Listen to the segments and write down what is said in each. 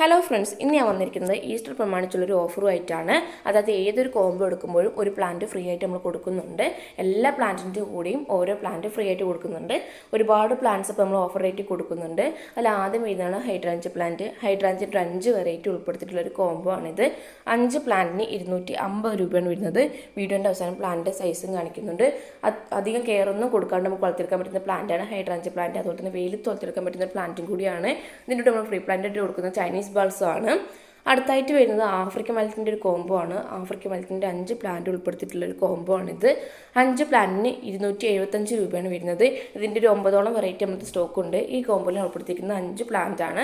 Hello friends, ഇന്ന് ഞാൻ വന്നിരിക്കുന്നത് ഈസ്റ്റർ പ്രമാണിച്ചുള്ളൊരു ഓഫറുമായിട്ടാണ്. അതായത് ഏതൊരു കോംബോ എടുക്കുമ്പോഴും ഒരു പ്ലാന്റ് ഫ്രീ ആയിട്ട് നമ്മൾ കൊടുക്കുന്നുണ്ട്. എല്ലാ പ്ലാന്റിൻ്റെ കൂടെയും ഓരോ പ്ലാന്റ് ഫ്രീ ആയിട്ട് കൊടുക്കുന്നുണ്ട്. ഒരുപാട് പ്ലാന്റ്സ് ഇപ്പോൾ നമ്മൾ ഓഫർ റേറ്റ് കൊടുക്കുന്നുണ്ട്. അതിൽ ആദ്യം വരുന്നതാണ് ഹൈഡ്രാഞ്ച് പ്ലാന്റ്. ഹൈഡ്രാഞ്ചിൻ്റെ 5 വെറൈറ്റി ഉൾപ്പെടുത്തിയിട്ടുള്ളൊരു കോംബോ ആണിത്. 5 പ്ലാന്റിന് 250 രൂപയാണ് വരുന്നത്. വീഡിയോൻ്റെ അവസാനം പ്ലാന്റിൻ്റെ സൈസും കാണിക്കുന്നുണ്ട്. അധികം കെയർ ഒന്നും കൊടുക്കാണ്ട് നമുക്ക് വളർത്തിയെടുക്കാൻ പറ്റുന്ന പ്ലാന്റാണ് ഹൈഡ്രാഞ്ച് പ്ലാന്റ്. അതുപോലെ തന്നെ വെയിലത്ത് വളർത്തിയെടുക്കാൻ പറ്റുന്ന പ്ലാന്റും കൂടിയാണ്. ഇതിൻ്റെ നമ്മൾ ഫ്രീ പ്ലാന്റ് ആയിട്ട് കൊടുക്കുന്ന ചൈനീസ് ബൾസ് ആണ്. അടുത്തായിട്ട് വരുന്നത് ആഫ്രിക്കൻ മലത്തിൻ്റെ ഒരു കോംബോ ആണ്. ആഫ്രിക്കൻ മലത്തിൻ്റെ 5 പ്ലാന്റ് ഉൾപ്പെടുത്തിയിട്ടുള്ള ഒരു കോംബോ ആണിത്. 5 പ്ലാന്റിന് 275 രൂപയാണ് വരുന്നത്. ഇതിൻ്റെ ഒരു 9ഓളം വെറൈറ്റി നമുക്ക് സ്റ്റോക്ക് ഉണ്ട്. ഈ കോംബോയിൽ ഉൾപ്പെടുത്തിയിരിക്കുന്ന 5 പ്ലാന്റ് ആണ്.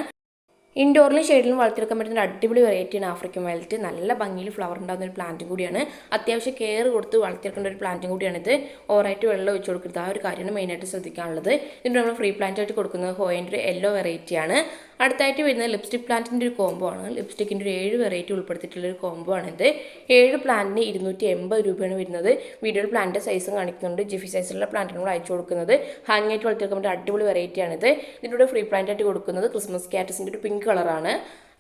ഇൻഡോറിലും ഷെയ്ഡിലും വളർത്തിയെടുക്കാൻ പറ്റുന്ന അടിപൊളി വെറൈറ്റിയാണ് ആഫ്രിക്കൻ വയലറ്റ്. നല്ല ഭംഗിയിൽ ഫ്ലവർ ഉണ്ടാകുന്ന ഒരു പ്ലാന്റും കൂടിയാണ്. അത്യാവശ്യം കെയർ കൊടുത്ത് വളർത്തിയെടുക്കേണ്ട ഒരു പ്ലാന്റും കൂടിയാണിത്. ഓവറായിട്ട് വെള്ളം ഒഴിച്ചു കൊടുക്കരുത്. ആ ഒരു കാര്യമാണ് മെയിനായിട്ട് ശ്രദ്ധിക്കാനുള്ളത്. ഇതിന് നമ്മൾ ഫ്രീ പ്ലാന്റ് ആയിട്ട് കൊടുക്കുന്നത് ഹോയിൻ്റെ ഒരു യെല്ലോ വെറൈറ്റിയാണ്. അടുത്തായിട്ട് വരുന്നത് ലിപ്സ്റ്റിക് പ്ലാന്റിൻ്റെ ഒരു കോംബോ ആണ്. ലിപ്സ്റ്റിക്കിൻ്റെ ഒരു 7 വെറൈറ്റി ഉൾപ്പെടുത്തിയിട്ടുള്ള ഒരു കോംബോ ആണിത്. 7 പ്ലാന്റിന് 280 രൂപയാണ് വരുന്നത്. വീഡിയോയിൽ പ്ലാന്റ് സൈസും കാണിക്കുന്നുണ്ട്. ജിഫി സൈസിലുള്ള പ്ലാന്റാണ് നമ്മൾ അയച്ചു കൊടുക്കുന്നത്. ഹാങ് ആയിട്ട് വളർത്തിയെടുക്കാൻ പറ്റുന്ന അടിപൊളി വെറൈറ്റിയാണിത്. ഇതിലൂടെ ഫ്രീ പ്ലാന്റ് ആയിട്ട് കൊടുക്കുന്നത് ക്രിസ്മസ് കാറ്റസിൻ്റെ ഒരു പിങ്ക് കളറാണ്.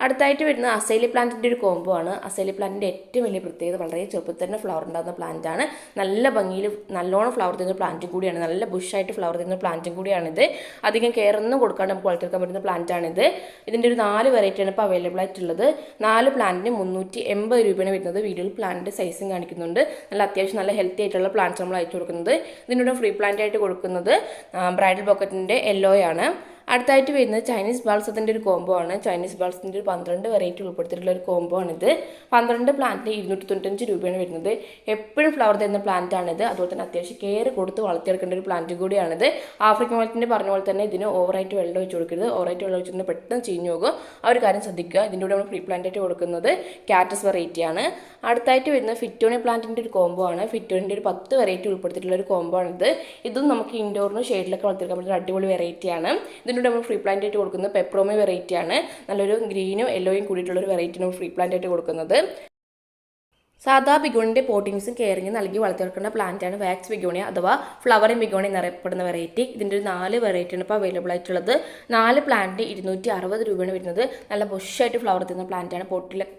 അടുത്തായിട്ട് വരുന്നത് അസൈലി പ്ലാന്റിൻ്റെ ഒരു കോംബോ ആണ്. അസൈലി പ്ലാന്റിൻ്റെ ഏറ്റവും വലിയ പ്രത്യേകത വളരെ ചെറുപ്പത്തിൽ തന്നെ ഫ്ലവർ ഉണ്ടാകുന്ന പ്ലാന്റ് ആണ്. നല്ല ഭംഗിയിൽ നല്ലോണം ഫ്ലവർ തരുന്ന പ്ലാന്റും കൂടിയാണ്. നല്ല ബുഷായിട്ട് ഫ്ലവർ തരുന്ന പ്ലാന്റും കൂടിയാണിത്. അധികം കെയർ ഒന്നും കൊടുക്കാണ്ട് നമുക്ക് വളർത്തിയെടുക്കാൻ പറ്റുന്ന പ്ലാന്റ് ആണിത്. ഇതിൻ്റെ ഒരു 4 വെറൈറ്റിയാണ് ഇപ്പോൾ അവൈലബിൾ ആയിട്ടുള്ളത്. 4 പ്ലാന്റിന് 380 രൂപയാണ് വരുന്നത്. വീഡിയോയിൽ പ്ലാന്റിൻ്റെ സൈസും കാണിക്കുന്നുണ്ട്. നല്ല അത്യാവശ്യം നല്ല ഹെൽത്തി ആയിട്ടുള്ള പ്ലാന്റ്സ് നമ്മൾ അയച്ചു കൊടുക്കുന്നത്. ഇതിനോട് ഫ്രീ പ്ലാന്റ് ആയിട്ട് കൊടുക്കുന്നത് ബ്രൈഡൽ ബൊക്കറ്റിൻ്റെ യെല്ലോയാണ്. അടുത്തായിട്ട് വരുന്നത് ചൈനീസ് ബാൾസത്തിൻ്റെ ഒരു കോംബോ ആണ്. ചൈനീസ് ബാൾസത്തിൻ്റെ ഒരു 12 വെറൈറ്റി ഉൾപ്പെടുത്തിയിട്ടുള്ള ഒരു കോംബോ ആണിത്. 12 പ്ലാന്റിന് 295 രൂപയാണ് വരുന്നത്. എപ്പോഴും ഫ്ലവർ തരുന്ന പ്ലാന്റ് ആണിത്. അതുപോലെ തന്നെ അത്യാവശ്യം കെയർ കൊടുത്ത് വളർത്തിയെടുക്കേണ്ട ഒരു പ്ലാന്റ് കൂടിയാണിത്. ആഫ്രിക്കൻ വയലറ്റിൻ്റെ പറഞ്ഞ പോലെ തന്നെ ഇതിന് ഓവറായിട്ട് വെള്ളം ഒഴിച്ച് കൊടുക്കരുത്. ഓവറായിട്ട് വെള്ളം ഒഴിച്ചിട്ട് പെട്ടെന്ന് ചീഞ്ഞു പോകും. ആ ഒരു കാര്യം ശ്രദ്ധിക്കുക. ഇതിൻ്റെ കൂടെ നമ്മൾ ഫ്രീ പ്ലാന്റ് ആയിട്ട് കൊടുക്കുന്നത് കാറ്റസ് വെറൈറ്റിയാണ്. അടുത്തായിട്ട് വരുന്നത് ഫിറ്റോണി പ്ലാന്റിൻ്റെ ഒരു കോംബോ ആണ്. ഫിറ്റോണിൻ്റെ ഒരു 10 വെറൈറ്റി ഉൾപ്പെടുത്തിയിട്ടുള്ള ഒരു കോംബോ ആണിത്. ഇതും നമുക്ക് ഇൻഡോറിനും ഷെയ്ഡിലൊക്കെ വളർത്തിയെടുക്കാൻ പറ്റുന്ന അടിപൊളി വെറൈറ്റിയാണ്. ഇതിലൂടെ നമ്മൾ ഫ്രീ പ്ലാന്റ് ആയിട്ട് കൊടുക്കുന്നത് പെപ്രോമി വെറൈറ്റിയാണ്. നല്ലൊരു ഗ്രീനും യെല്ലോയും കൂടിയിട്ടുള്ളൊരു വെറൈറ്റി നമ്മൾ ഫ്രീ പ്ലാന്റ് ആയിട്ട് കൊടുക്കുന്നത്. സാധാ ബിഗോണിൻ്റെ പോട്ടിങ്സും കെയറിങ് നൽകി വളർത്തിയെടുക്കുന്ന പ്ലാന്റാണ് വാക്സ് ബിഗോണിയ അഥവാ ഫ്ലവറിംഗ് ബിഗോണി എന്നറിയപ്പെടുന്ന വെറൈറ്റി. ഇതിൻ്റെ ഒരു 4 വെറൈറ്റിയാണ് ഇപ്പോൾ അവൈലബിൾ ആയിട്ടുള്ളത്. 4 പ്ലാന്റിന് 260 രൂപയാണ് വരുന്നത്. നല്ല ബുഷായിട്ട് ഫ്ലവർ തരുന്ന പ്ലാന്റാണ്.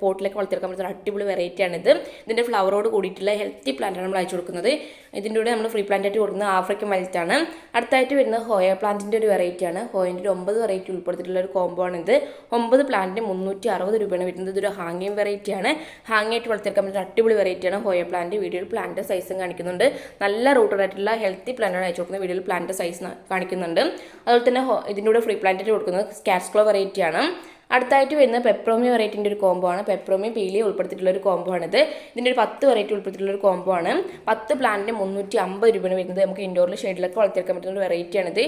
പോട്ടിലേക്ക് വളർത്തിയെടുക്കാൻ പറ്റുന്ന അടിപൊളി വെറൈറ്റിയാണിത്. ഇതിൻ്റെ ഫ്ലവറോട് കൂടിയിട്ടുള്ള ഹെൽത്തി പ്ലാന്റാണ് നമ്മൾ അയച്ചു കൊടുക്കുന്നത്. ഇതിൻ്റെ കൂടെ നമ്മൾ ഫ്രീ പ്ലാന്റ് ആയിട്ട് കൊടുക്കുന്നത് ആഫ്രിക്കൻ വയലറ്റാണ്. അടുത്തായിട്ട് വരുന്നത് ഹോയ പ്ലാന്റിൻ്റെ ഒരു വെറൈറ്റിയാണ്. ഹോയിൻ്റെ ഒരു 9 വെറൈറ്റി ഉൾപ്പെടുത്തിയിട്ടുള്ള ഒരു കോംബോ ആണിത്. 9 പ്ലാന്റിന് 360 രൂപയാണ് വരുന്നത്. ഇതൊരു ഹാങ്ങിങ് വെറൈറ്റിയാണ്. ഹാങ് ആയിട്ട് വളർത്തിയെടുക്കാൻ പറ്റുന്ന അടിപൊളി വെറൈറ്റിയാണ് ഹോയ പ്ലാന്റ്. വീഡിയോയിൽ പ്ലാന്റ് സൈസും കാണിക്കുന്നുണ്ട്. നല്ല റൂട്ടഡ് ആയിട്ടുള്ള ഹെൽത്തി പ്ലാന്റാണ് അയച്ചു കൊടുക്കുന്നത്. വീഡിയോയിൽ പ്ലാന്റ് സൈസ് കാണിക്കുന്നുണ്ട്. അതുപോലെ തന്നെ ഇതിൻ്റെ കൂടെ ഫ്രീ പ്ലാന്റ് ആയിട്ട് കൊടുക്കുന്നത് സ്കാറ്റ്സ്ക്ലോ വെറൈറ്റിയാണ്. അടുത്തായിട്ട് വരുന്നത് പെപ്രോമി വെറൈറ്റിൻ്റെ ഒരു കോംബോ ആണ്. പെപ്രോമി പീലി ഉൾപ്പെടുത്തിയിട്ടുള്ള ഒരു കോംബോ ആണിത്. ഇതിൻ്റെ ഒരു 10 വെറൈറ്റി ഉൾപ്പെടുത്തിയിട്ടുള്ള ഒരു കോംബോ ആണ്. 10 പ്ലാന്റിന് 350 രൂപയാണ് വരുന്നത്. നമുക്ക് ഇൻഡോറിൽ ഷെയ്ഡിലൊക്കെ വളർത്തിയെടുക്കാൻ പറ്റുന്ന ഒരു വെറൈറ്റിയാണിത്.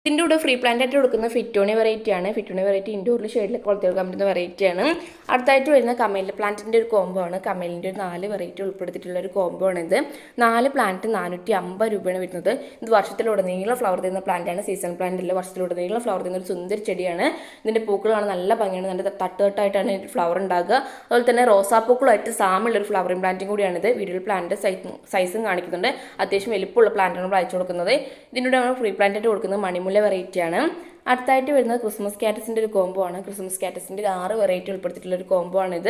ഇതിൻ്റെ കൂടെ ഫ്രീ പ്ലാന്റ് ആയിട്ട് കൊടുക്കുന്ന ഫിറ്റോണി വെറൈറ്റിയാണ്. ഫിറ്റോണി വെറൈറ്റി ഇൻഡോറിൽ ഷെയ്ഡിലൊക്കെ വളർത്തിയെടുക്കാൻ പറ്റുന്ന വെറൈറ്റിയാണ്. അടുത്തായിട്ട് വരുന്ന കമേൽ പ്ലാന്റിൻ്റെ ഒരു കോംബോ ആണ്. കമേലിൻ്റെ ഒരു 4 വെറൈറ്റി ഉൾപ്പെടുത്തിയിട്ടുള്ള ഒരു കോംബോ ആണിത്. 4 പ്ലാന്റ് 450 രൂപയാണ് വരുന്നത്. ഇത് വർഷത്തിലുടനീളം ഫ്ലവർ തരുന്ന പ്ലാന്റാണ്. സീസൺ പ്ലാന്റ് അല്ല, വർഷത്തിലുടനീളം ഫ്ലവർ തരുന്ന ഒരു സുന്ദര ചെടിയാണ്. ഇതിൻ്റെ പൂക്കളാണ് നല്ല ഭംഗിയാണ്. നല്ല തട്ടുതട്ടായിട്ടാണ് ഫ്ലവർ ഉണ്ടാകുക. അതുപോലെ തന്നെ റോസാപ്പൂക്കളായിട്ട് സാമുള്ളൊരു ഫ്ലവറിംഗ് പ്ലാന്റും കൂടിയാണിത്. വീഡിയോയിൽ പ്ലാന്റ് സൈസും കാണിക്കുന്നുണ്ട്. അത്യാവശ്യം വലിപ്പമുള്ള പ്ലാന്റാണ് നമ്മൾ അയച്ചു കൊടുക്കുന്നത്. ഇതിലൂടെ നമ്മൾ ഫ്രീ പ്ലാന്റ് ആയിട്ട് കൊടുക്കുന്നത് മണിമുല്ല വെറൈറ്റിയാണ്. അടുത്തായിട്ട് വരുന്നത് ക്രിസ്മസ് കാറ്റസിൻ്റെ ഒരു കോംബോ ആണ്. ക്രിസ്മസ് കാറ്റസിൻ്റെ 6 വെറൈറ്റി ഉൾപ്പെടുത്തിയിട്ടുള്ള ഒരു കോംബോ ആണിത്.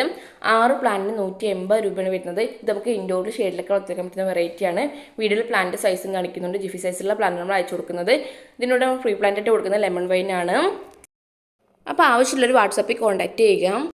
6 പ്ലാന്റിന് 180 രൂപയാണ് വരുന്നത്. ഇത് നമുക്ക് ഇൻഡോറിൽ ഷെയ്ഡിലൊക്കെ വളർത്തിയെടുക്കാൻ പറ്റുന്ന വെറൈറ്റിയാണ്. വീഡിയോയിൽ പ്ലാന്റ് സൈസും കാണിക്കുന്നുണ്ട്. ജിഫി സൈസിലുള്ള പ്ലാന്റ് നമ്മൾ അയച്ചു കൊടുക്കുന്നത്. ഇതിനോട് ഫ്രീ പ്ലാന്റ് ആയിട്ട് കൊടുക്കുന്നത് ലെമൺ വൈൻ ആണ്. അപ്പോൾ ആവശ്യമുള്ളൊരു വാട്സാപ്പിൽ കോൺടാക്ട് ചെയ്യുക.